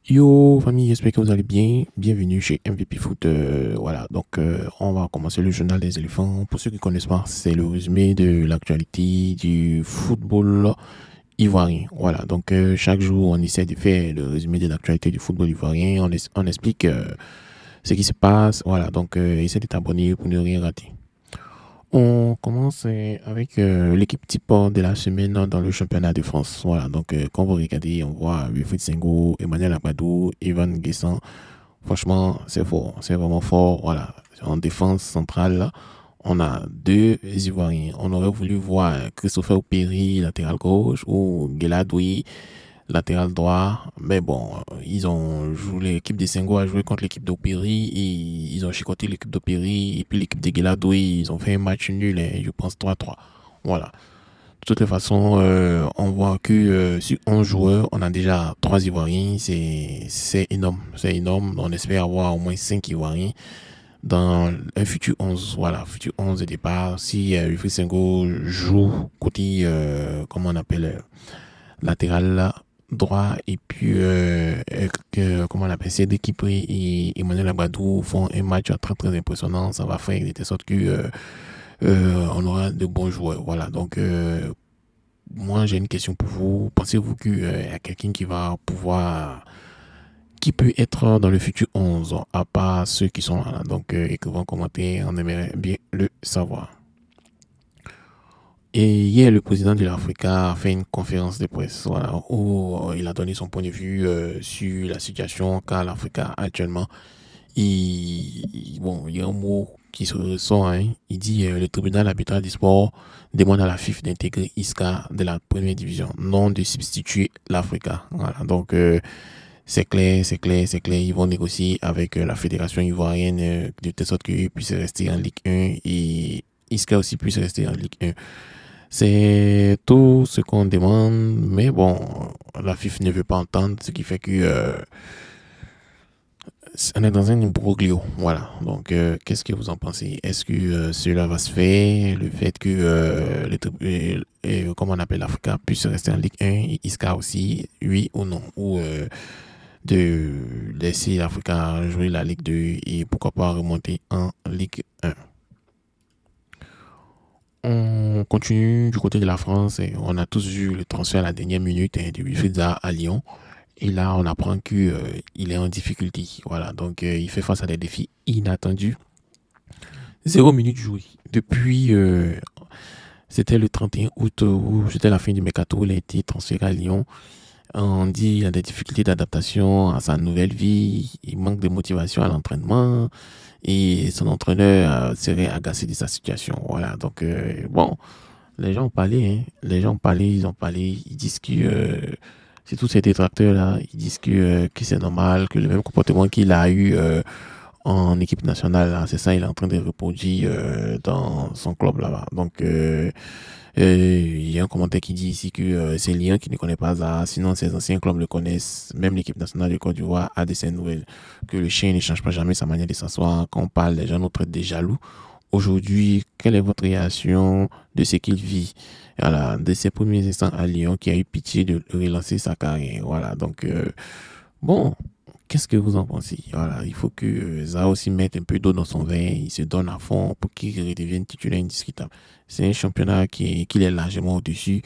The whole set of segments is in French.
Yo famille, j'espère que vous allez bien. Bienvenue chez MVP Foot. Voilà, donc on va commencer le journal des éléphants. Pour ceux qui ne connaissent pas, c'est le résumé de l'actualité du football ivoirien. Voilà, donc chaque jour on essaie de faire le résumé de l'actualité du football ivoirien. On explique ce qui se passe. Voilà, donc essayez de t'abonner pour ne rien rater. On commence avec l'équipe type de la semaine dans le championnat de France. Voilà, donc quand vous regardez, on voit Wilfried Sengo, Emmanuel Agbadou, Ivan Guessant. Franchement, c'est fort, c'est vraiment fort. Voilà, en défense centrale, là, on a deux Ivoiriens. On aurait voulu voir Christopher Opéry, latéral gauche, ou Gueladoui, latéral droit. Mais bon, ils ont joué, l'équipe de Sengo a joué contre l'équipe d'Opéry, et ils ont chicoté l'équipe d'Opéry, et puis l'équipe de Gueladoui, ils ont fait un match nul, je pense 3-3. Voilà. De toutes les façons, on voit que sur 11 joueurs, on a déjà 3 Ivoiriens. C'est énorme. C'est énorme. On espère avoir au moins 5 Ivoiriens dans un futur 11. Voilà, futur 11 de départ. Si Wilfried Sengo joue côté, comment on appelle, latéral droit, et puis, comment on appelle, Cédric Kipré et Emmanuel Agbadou font un match très très impressionnant. Ça va faire de telle sorte que on aura de bons joueurs. Voilà, donc moi, j'ai une question pour vous. Pensez-vous qu'il y a quelqu'un qui va pouvoir, qui peut être dans le futur 11, à part ceux qui sont là, donc écrivez en commentaire, on aimerait bien le savoir. Et hier, le président de l'Africa a fait une conférence de presse, voilà, où il a donné son point de vue sur la situation qu'a l'Africa actuellement. Bon, il y a un mot qui se ressort, hein. Il dit le tribunal arbitral du sport demande à la FIFA d'intégrer Isca de la première division, non de substituer l'Africa. Voilà, donc c'est clair, c'est clair, c'est clair. Ils vont négocier avec la fédération ivoirienne de telle sorte qu'ils puissent rester en Ligue 1 et Isca aussi puisse rester en Ligue 1. C'est tout ce qu'on demande, mais bon, la FIFA ne veut pas entendre, ce qui fait que on est dans un imbroglio. Voilà. Donc, qu'est-ce que vous en pensez? Est-ce que cela va se faire? Le fait que comment on appelle l'Africa puisse rester en Ligue 1 et Isca aussi, oui ou non? Ou de laisser l'Africa jouer la Ligue 2 et pourquoi pas remonter en Ligue 1? On continue du côté de la France et on a tous vu le transfert à la dernière minute de Wilfried Zaha à Lyon. Et là, on apprend qu'il est en difficulté. Voilà, donc il fait face à des défis inattendus. 0 minute jouée. Depuis, c'était le 31 août, où c'était la fin du mercato, il a été transféré à Lyon. On dit qu'il a des difficultés d'adaptation à sa nouvelle vie, il manque de motivation à l'entraînement et son entraîneur serait agacé de sa situation. Voilà, donc bon, les gens ont parlé, hein. Les gens ont parlé, ils ont parlé, ils disent que c'est tous ces détracteurs-là, ils disent que c'est normal, que le même comportement qu'il a eu en équipe nationale, là, c'est ça, il est en train de reproduire dans son club là-bas. Donc, il y a un commentaire qui dit ici que c'est Lyon qui ne connaît pas ça, sinon ses anciens clubs le connaissent, même l'équipe nationale de Côte d'Ivoire a de ces nouvelles, que le chien ne change pas jamais sa manière de s'asseoir. Quand on parle, les gens nous traitent de jaloux. Aujourd'hui, quelle est votre réaction de ce qu'il vit, voilà, de ses premiers instants à Lyon, qui a eu pitié de relancer sa carrière? Voilà, donc, bon, qu'est-ce que vous en pensez? Voilà, il faut que Zaha aussi mette un peu d'eau dans son vin, il se donne à fond pour qu'il redevienne titulaire indiscutable. C'est un championnat qu'il est largement au-dessus.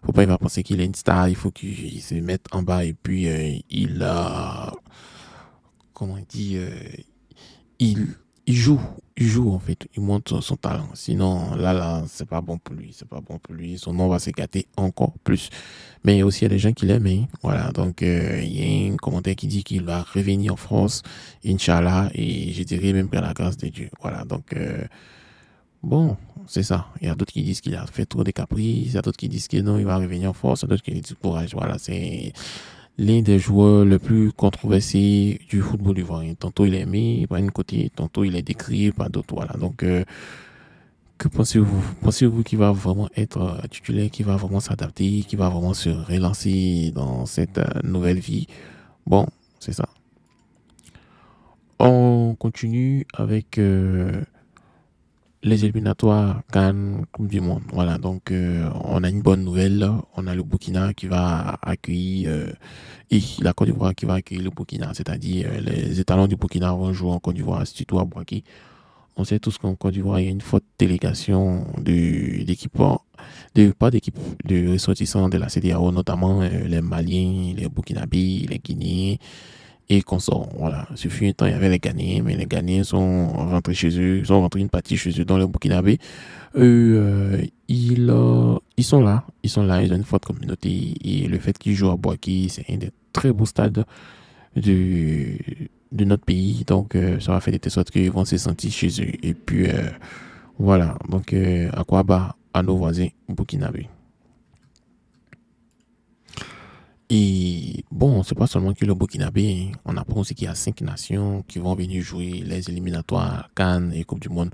Faut pas y va penser qu'il est une star, il faut qu'il se mette en bas et puis il a, comment on dit, il, il joue, il joue en fait, il montre son talent. Sinon, là, c'est pas bon pour lui, c'est pas bon pour lui. Son nom va se gâter encore plus. Mais il y a aussi des gens qui l'aiment, hein. Voilà, donc il y a un commentaire qui dit qu'il va revenir en France, Inch'Allah, et je dirais même par la grâce de Dieu. Voilà, donc bon, c'est ça. Il y a d'autres qui disent qu'il a fait trop de caprices, il y a d'autres qui disent que non, il va revenir en force, il y a d'autres qui disent courage. Voilà, c'est l'un des joueurs les plus controversés du football ivoirien. Tantôt il est aimé par une côté, tantôt il est décrié par d'autres. Voilà. Donc, que pensez-vous? Pensez-vous qu'il va vraiment être titulaire, qu'il va vraiment s'adapter, qu'il va vraiment se relancer dans cette nouvelle vie? Bon, c'est ça. On continue avec les éliminatoires CAN Coupe du Monde. Voilà, donc on a une bonne nouvelle. On a le Burkina qui va accueillir et la Côte d'Ivoire qui va accueillir le Burkina, c'est-à-dire les étalons du Burkina vont jouer en Côte d'Ivoire, surtout à Boaké. On sait tous qu'en Côte d'Ivoire, il y a une forte délégation d'équipements, pas d'équipe, de ressortissants de la CEDEAO, notamment les Maliens, les Burkinabés, les Guinéens et consorts. Voilà. Ce fut un temps, il y avait les Ghanéens, mais les Ghanéens sont rentrés chez eux, sont rentrés une partie chez eux dans le Burkinabé. Eux, ils sont là, ils ont une forte communauté et le fait qu'ils jouent à Boaké, c'est un des très beaux stades de, de notre pays. Donc, ça va faire de telle sorte qu'ils vont se sentir chez eux. Et puis, voilà. Donc, à quoi bas à nos voisins burkinabés. Et bon, c'est pas seulement que le Burkinabé, hein. On apprend aussi qu'il y a 5 nations qui vont venir jouer les éliminatoires Cannes et Coupe du Monde,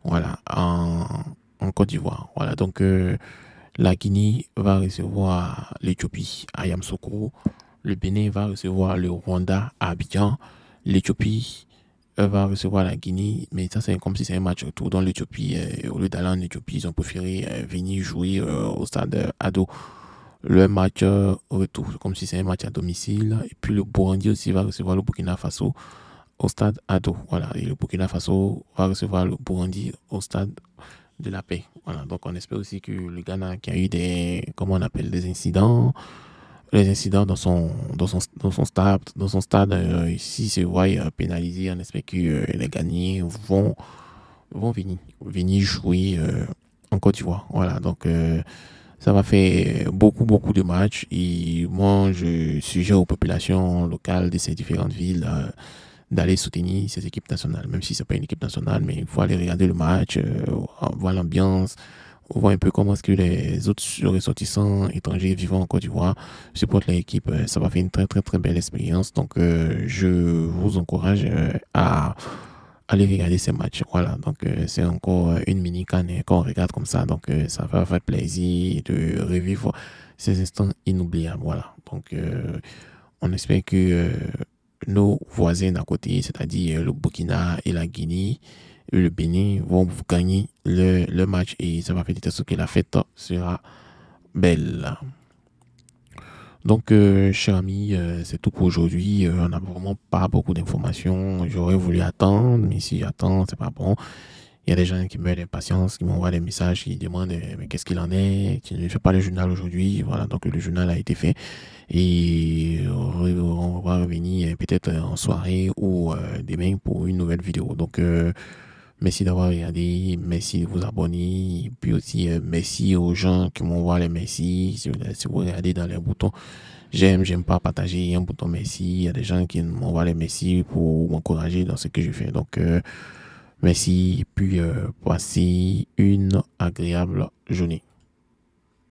voilà, en Côte d'Ivoire. Voilà, donc la Guinée va recevoir l'Éthiopie à Yamoussoukro, le Bénin va recevoir le Rwanda à Abidjan, l'Éthiopie va recevoir la Guinée, mais ça c'est comme si c'est un match retour dans l'Éthiopie. Au lieu d'aller en Éthiopie, ils ont préféré venir jouer au stade Ado le match retour, comme si c'est un match à domicile. Et puis le Burundi aussi va recevoir le Burkina Faso au stade Ado. Voilà, et le Burkina Faso va recevoir le Burundi au stade de la paix. Voilà, donc on espère aussi que le Ghana qui a eu des, comment on appelle, des incidents, les incidents dans son stade ici se voient pénalisés. On espère que les Ghanéens vont venir jouer en Côte d'Ivoire. Voilà, donc ça va faire beaucoup de matchs et moi je suggère aux populations locales de ces différentes villes d'aller soutenir ces équipes nationales, même si c'est pas une équipe nationale, mais il faut aller regarder le match, voir l'ambiance, voir un peu comment est-ce que les autres ressortissants étrangers vivant en Côte d'Ivoire supportent l'équipe. Ça va faire une très belle expérience. Donc je vous encourage à aller regarder ces matchs. Voilà, donc c'est encore une mini canne qu'on regarde comme ça. Donc ça va faire plaisir de revivre ces instants inoubliables. Voilà, donc on espère que nos voisins d'à côté, c'est-à-dire le Burkina et la Guinée, et le Bénin, vont gagner le match et ça va faire de sorte que la fête sera belle. Donc, cher ami, c'est tout pour aujourd'hui. On n'a vraiment pas beaucoup d'informations. J'aurais voulu attendre, mais si j'attends, c'est pas bon. Il y a des gens qui meurent d'impatience, qui m'envoient des messages, qui demandent mais qu'est-ce qu'il en est, qui ne fait pas le journal aujourd'hui. Voilà, donc le journal a été fait. Et on va revenir peut-être en soirée ou demain pour une nouvelle vidéo. Donc, merci d'avoir regardé, merci de vous abonner, et puis aussi merci aux gens qui m'envoient les merci. Si vous regardez dans les boutons, j'aime pas partager, il y a un bouton merci. Il y a des gens qui m'envoient les merci pour m'encourager dans ce que je fais. Donc, merci, et puis passez une agréable journée.